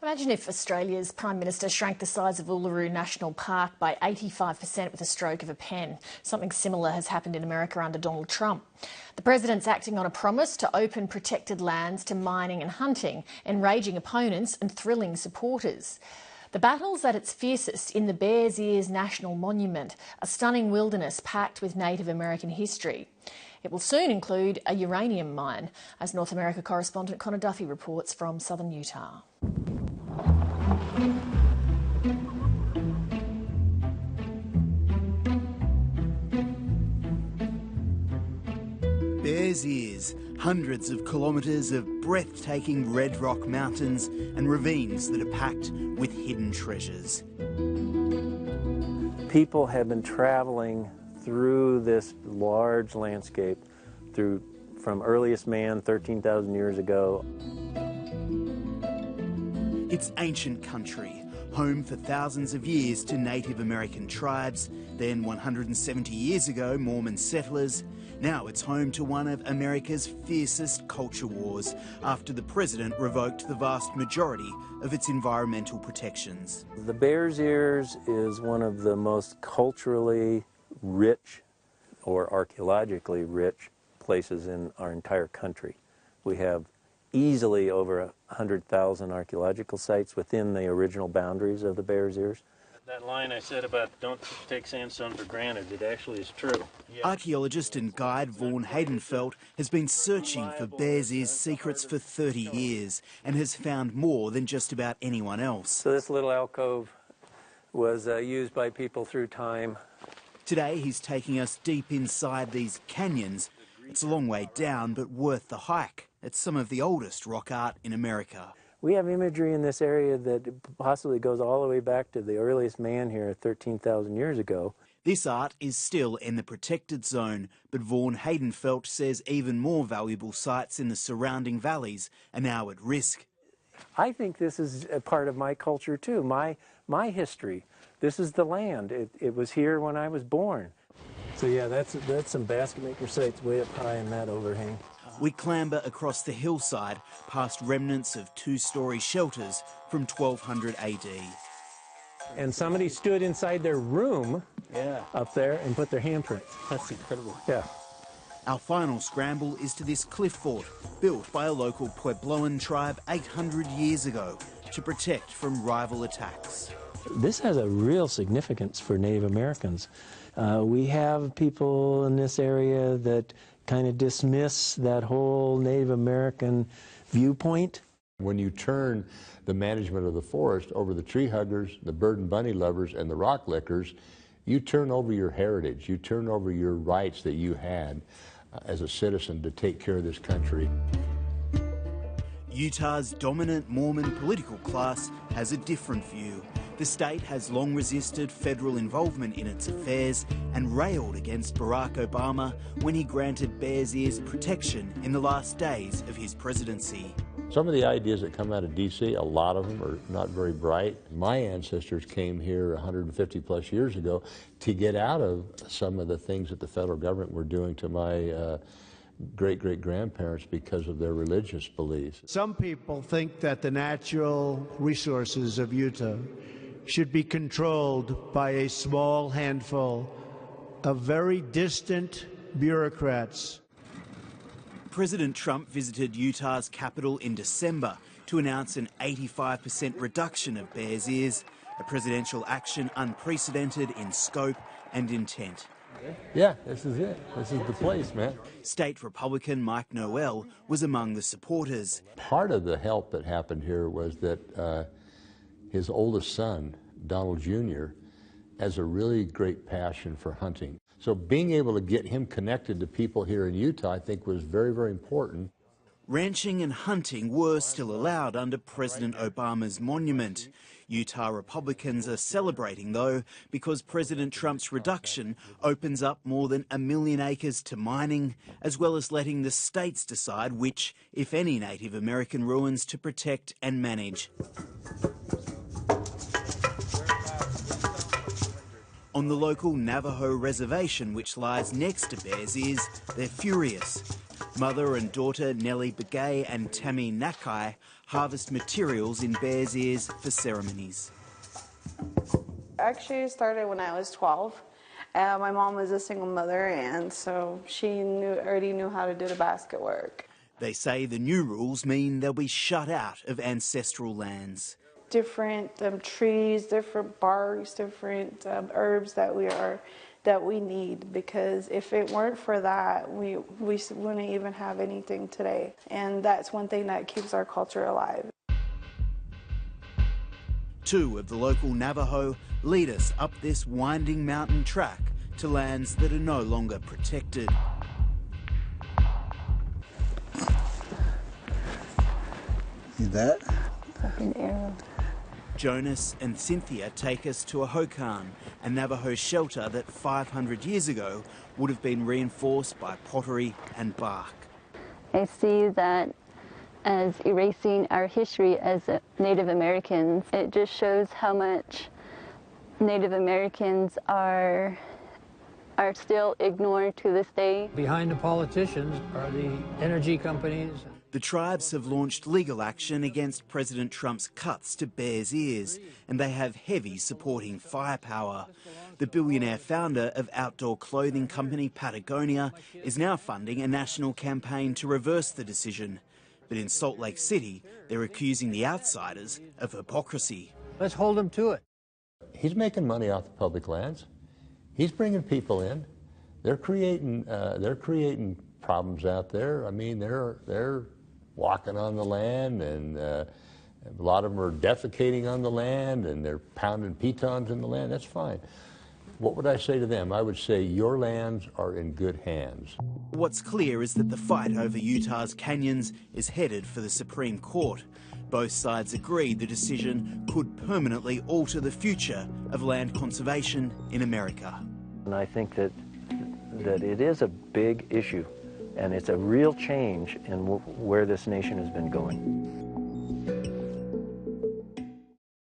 Imagine if Australia's Prime Minister shrank the size of Uluru National Park by 85% with a stroke of a pen. Something similar has happened in America under Donald Trump. The president's acting on a promise to open protected lands to mining and hunting, enraging opponents and thrilling supporters. The battle's at its fiercest in the Bears Ears National Monument, a stunning wilderness packed with Native American history. It will soon include a uranium mine, as North America correspondent Connor Duffy reports from southern Utah. Bears Ears, hundreds of kilometres of breathtaking red rock mountains and ravines that are packed with hidden treasures. People have been travelling through this large landscape from earliest man 13,000 years ago. It's ancient country, home for thousands of years to Native American tribes, then 170 years ago Mormon settlers. Now it's home to one of America's fiercest culture wars after the president revoked the vast majority of its environmental protections. The Bears Ears is one of the most culturally rich or archaeologically rich places in our entire country. We have easily over 100,000 archaeological sites within the original boundaries of the Bears Ears. That line I said about don't take sandstone for granted, it actually is true. Archaeologist and guide Vaughan Haydenfeld has been searching for Bears Ears secrets for 30 years and has found more than just about anyone else. So this little alcove was used by people through time. Today he's taking us deep inside these canyons. It's a long way down, but worth the hike. It's some of the oldest rock art in America. We have imagery in this area that possibly goes all the way back to the earliest man here 13,000 years ago. This art is still in the protected zone, but Vaughan Haydenfeld says even more valuable sites in the surrounding valleys are now at risk. I think this is a part of my culture too, my history. This is the land. It was here when I was born. So yeah, that's some basket maker sites way up high in that overhang. We clamber across the hillside past remnants of two-storey shelters from 1200 AD. And somebody stood inside their room up there and put their handprints. That's incredible. Yeah. Our final scramble is to this cliff fort, built by a local Puebloan tribe 800 years ago to protect from rival attacks. This has a real significance for Native Americans. We have people in this area that kind of dismiss that whole Native American viewpoint. When you turn the management of the forest over the tree huggers, the bird and bunny lovers, and the rock lickers, you turn over your heritage, you turn over your rights that you had as a citizen to take care of this country. Utah's dominant Mormon political class has a different view. The state has long resisted federal involvement in its affairs and railed against Barack Obama when he granted Bears Ears protection in the last days of his presidency. Some of the ideas that come out of D.C., a lot of them are not very bright. My ancestors came here 150 plus years ago to get out of some of the things that the federal government were doing to my great-great-grandparents because of their religious beliefs. Some people think that the natural resources of Utah should be controlled by a small handful of very distant bureaucrats. President Trump visited Utah's capital in December to announce an 85% reduction of Bears Ears, a presidential action unprecedented in scope and intent. Yeah, this is it. This is the place, man. State Republican Mike Noel was among the supporters. Part of the help that happened here was that his oldest son, Donald Jr., has a really great passion for hunting. So being able to get him connected to people here in Utah, I think, was very, very important. Ranching and hunting were still allowed under President Obama's monument. Utah Republicans are celebrating, though, because President Trump's reduction opens up more than 1 million acres to mining, as well as letting the states decide which, if any, Native American ruins to protect and manage. On the local Navajo reservation, which lies next to Bears Ears, they're furious. Mother and daughter Nellie Begay and Tammy Nakai harvest materials in Bears Ears for ceremonies. Actually, it started when I was 12. My mom was a single mother, and so she already knew how to do the basket work. They say the new rules mean they'll be shut out of ancestral lands. Different trees, different barks, different herbs that we need, because if it weren't for that, we wouldn't even have anything today. And that's one thing that keeps our culture alive. Two of the local Navajo lead us up this winding mountain track to lands that are no longer protected. See that? Like an arrow. Jonas and Cynthia take us to a hokan, a Navajo shelter that 500 years ago would have been reinforced by pottery and bark. I see that as erasing our history as Native Americans. It just shows how much Native Americans are still ignored to this day. Behind the politicians are the energy companies. The tribes have launched legal action against President Trump's cuts to Bears Ears, and they have heavy supporting firepower. The billionaire founder of outdoor clothing company Patagonia is now funding a national campaign to reverse the decision. But in Salt Lake City, they're accusing the outsiders of hypocrisy. Let's hold them to it. He's making money off the public lands. He's bringing people in. They're creating problems out there. I mean, they're walking on the land, and a lot of them are defecating on the land, and they're pounding pitons in the land. That's fine. What would I say to them? I would say your lands are in good hands. What's clear is that the fight over Utah's canyons is headed for the Supreme Court. Both sides agree the decision could permanently alter the future of land conservation in America. And I think that it is a big issue, and it's a real change in where this nation has been going.